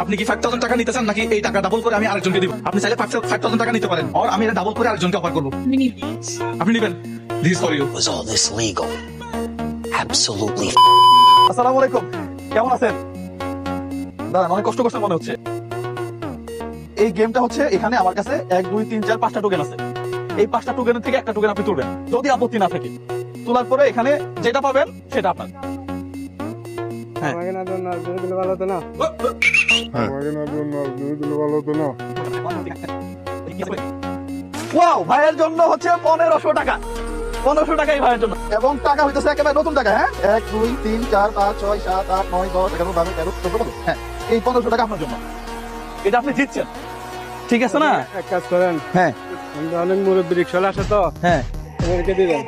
আপনি কি 5000 টাকা নিতে চান নাকি এই টাকা ডাবল করে আমি আরেকজনকে দিব? আপনি চাইলে 5000 টাকা নিতে পারেন, আর আমি এটা ডাবল করে আরেকজনকে অফার করব। আপনি নেবেন? This for you. Was all this legal? Absolutely. আসসালামু আলাইকুম, কেমন আছেন? দাঁড়ান, অনেক কষ্ট করছেন মনে হচ্ছে। এই গেমটা হচ্ছে, এখানে আমার কাছে 1 2 3 4 5টা টোকেন আছে। এই 5টা টোকেনের থেকে একটা টোকেন আপনি তুলবেন, যদি আপত্তি না থাকে। তোলার পরে এখানে যেটা পাবেন সেটা আপনার। হ্যাঁ। আমাকে না দেন না, যদি দিলে ভালো হতো না। আমাকে না দেন না, যদি দিলে ভালো হতো না। ওয়াও, ভাইয়ের জন্য হচ্ছে 1500 টাকা। 1500 টাকা এই ভাইয়ের জন্য, এবং টাকা হইতেছে একেবারে নতুন টাকা। হ্যাঁ, 1 2 3 4 5 6 7 8 9 10 11 12 13 14 হ্যাঁ, এই 1500 টাকা আপনার জন্য। এটা আপনি জিতছেন, ঠিক আছে না? এক কাজ করেন, হ্যাঁ অনেক মুরব্বী রিক্সাওয়ালা আছে তো, হ্যাঁ। ওদেরকে দিবেন।